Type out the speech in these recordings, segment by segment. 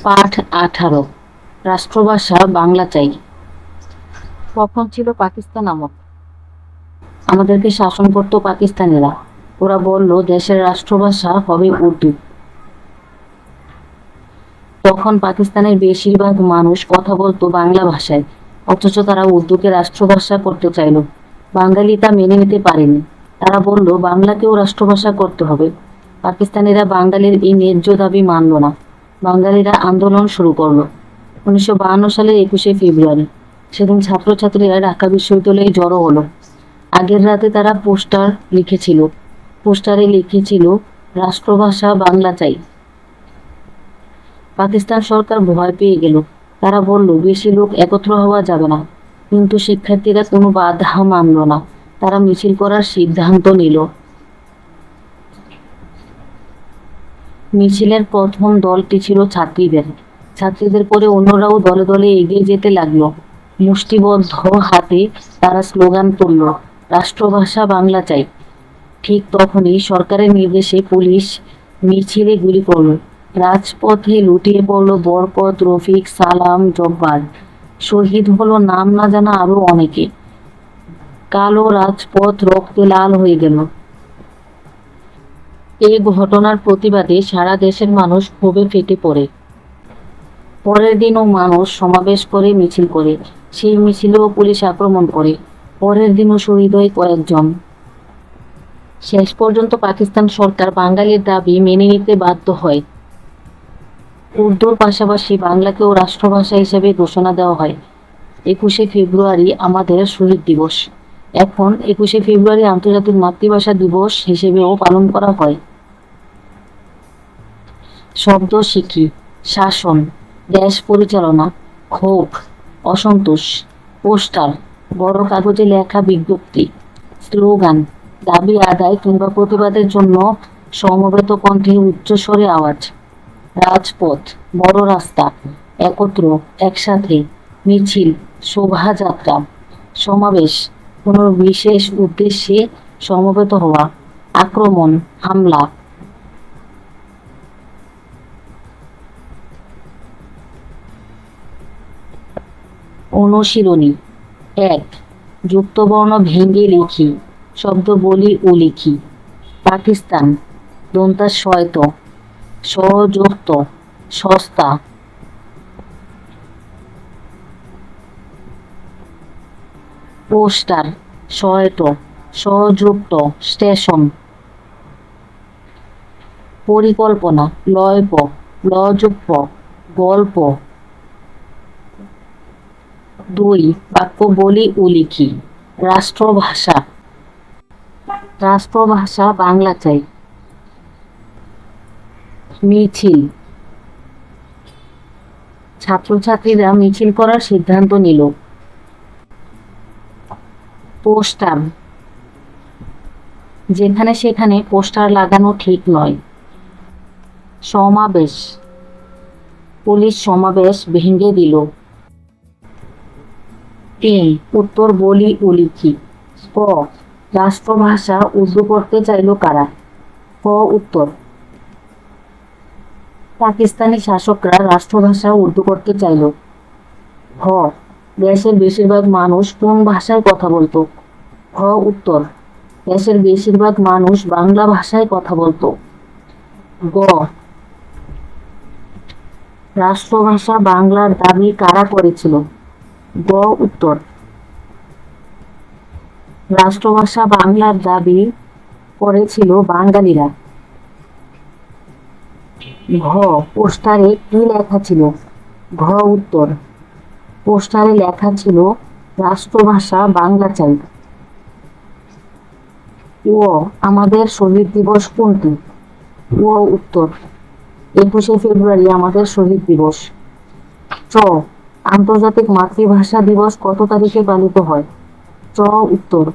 পাঠ 18। রাষ্ট্রভাষা বাংলা চাই। কখন ছিল পাকিস্তান আমল? আমাদেরকে শাসন করত পাকিস্তানিরা। ওরা বলল দেশের রাষ্ট্রভাষা হবে উর্দু। তখন পাকিস্তানের বেশিরভাগ মানুষ কথা বলতো বাংলা ভাষায়, অথচ তারা উর্দুকে রাষ্ট্রভাষা করতে চাইল। বাঙালি তা মেনে নিতে পারেনি। তারা বলল বাংলাকেও রাষ্ট্রভাষা করতে হবে। পাকিস্তানিরা বাঙালির এই ন্যায্য দাবি মানল না। বাঙালিরা আন্দোলন শুরু করলো 1952 সালের 21শে ফেব্রুয়ারি। সেদিন ছাত্রছাত্রীরা ঢাকা বিশ্ববিদ্যালয়ে জড়ো হলো। আগের রাতে তারা পোস্টারে লিখেছিল রাষ্ট্রভাষা বাংলা চাই। পাকিস্তান সরকার ভয় পেয়ে গেল। তারা বলল বেশি লোক একত্র হওয়া যাবে না। কিন্তু শিক্ষার্থীরা কোনো বাধা মানল না। তারা মিছিল করার সিদ্ধান্ত নিল। মিছিলের প্রথম দলটি ছিল ছাত্রীদের পরে অন্যরাও দলে দলে এগিয়ে যেতে লাগলো। মুষ্টিবদ্ধ হাতে তারা স্লোগান তুলল, রাষ্ট্রভাষা বাংলা চাই। ঠিক তখনই সরকারের নির্দেশে পুলিশ মিছিলে গুলি করল। রাজপথে লুটিয়ে পড়ল বরকত, রফিক, সালাম, জব্বার। শহীদ হলো নাম না জানা আরো অনেকে। কালো রাজপথ রক্তে লাল হয়ে গেল। এই ঘটনার প্রতিবাদে সারা দেশের মানুষ ক্ষোভে ফেটে পড়ে। পরের দিনও মানুষ সমাবেশ করে, মিছিল করে। সেই মিছিলেও পুলিশ আক্রমণ করে। পরের দিনও শহীদ হয় কয়েকজন। শেষ পর্যন্ত পাকিস্তান সরকার বাঙালির দাবি মেনে নিতে বাধ্য হয়। উর্দুর পাশাপাশি বাংলাকেও রাষ্ট্রভাষা হিসেবে ঘোষণা দেওয়া হয়। 21শে ফেব্রুয়ারি আমাদের শহীদ দিবস। এখন 21শে ফেব্রুয়ারি আন্তর্জাতিক মাতৃভাষা দিবস হিসেবেও পালন করা হয়। শব্দ শিখি, শাসন, দেশ পরিচালনা, ক্ষোভ, অসন্তোষ, পোস্টার, বড় কাগজে লেখা বিজ্ঞপ্তি, স্লোগান, দাবি আদায় কিংবা প্রতিবাদের জন্য সমবেত কণ্ঠে উচ্চস্বরে আওয়াজ। রাজপথ, বড় রাস্তা, একত্র, একসাথে, মিছিল, শোভাযাত্রা, সমাবেশ, কোনো বিশেষ উদ্দেশ্যে সমবেত হওয়া, আক্রমণ, হামলা। অনুশীলনী 1। যুক্তবর্ণ ভেঙে লিখি, শব্দ বলি ও লিখি। পাকিস্তান, দন্তাশয়ত, সযুক্ত, সস্তা। পোস্টার, শয়ত, সযুক্ত, স্টেশন। পরিকল্পনা, লয়প, লযুক্ত, গল্প। 2। বাক্য বলি ও লিখি। রাষ্ট্রভাষা বাংলা চাই। মিছিল, ছাত্রছাত্রীরা মিছিল করার সিদ্ধান্ত নিল। পোস্টার, যেখানে সেখানে পোস্টার লাগানো ঠিক নয়। সমাবেশ, পুলিশ সমাবেশ ভেঙে দিল। 3। উত্তর বলি ও লিখি। ক। রাষ্ট্রভাষা উর্দু করতে চাইল কারা? ক উত্তর, পাকিস্তানি শাসকরা রাষ্ট্রভাষা উর্দু করতে চাইল। খ। দেশের বেশিরভাগ মানুষ কোন ভাষায় কথা বলতো? খ উত্তর, দেশের বেশিরভাগ মানুষ বাংলা ভাষায় কথা বলতো। গ। রাষ্ট্রভাষা বাংলার দাবি কারা করেছিল? গ উত্তর, রাষ্ট্রভাষা বাংলার দাবি করেছিল বাঙালিরা। ঘ। পোস্টারে কি লেখা ছিল? ঘ উত্তর, পোস্টারে লেখা ছিল রাষ্ট্রভাষা বাংলা চাই। ও। আমাদের শহীদ দিবস কোনটি? ও উত্তর, 21শে ফেব্রুয়ারি আমাদের শহীদ দিবস। চ। আন্তর্জাতিক মাতৃভাষা দিবস কত তারিখে পালিত হয়? চ উত্তর,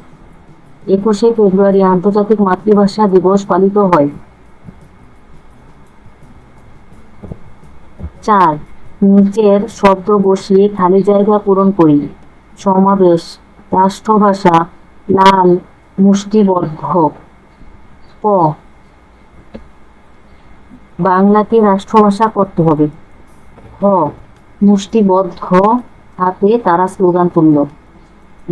21শে ফেব্রুয়ারি আন্তর্জাতিক মাতৃভাষা দিবস পালিত হয়। 4। নিচের শব্দ বসিয়ে খালি জায়গা পূরণ করি। সমাবেশ, রাষ্ট্রভাষা, লাল, মুষ্টিবদ্ধ। ক। বাংলাকে রাষ্ট্রভাষা করতে হবে। মুষ্টিবদ্ধ হাতে তারা স্লোগান তুলল।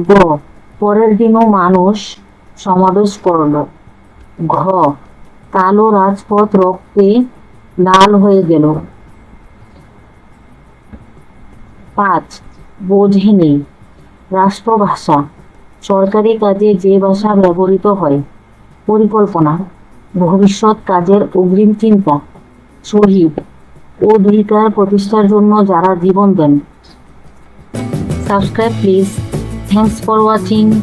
গ, পরের দিনও মানুষ সমাবেশ করল। ঘ, কালো রাজপথ রক্তে লাল হয়ে গেল। 5, বোঝেনি। রাষ্ট্রভাষা, সরকারি কাজে যে ভাষা ব্যবহৃত হয়। পরিকল্পনা, ভবিষ্যৎ কাজের অগ্রিম চিন্তা। শহীদ, অধিকার প্রতিষ্ঠার জন্য যারা জীবন দেন। Subscribe please. Thanks for watching.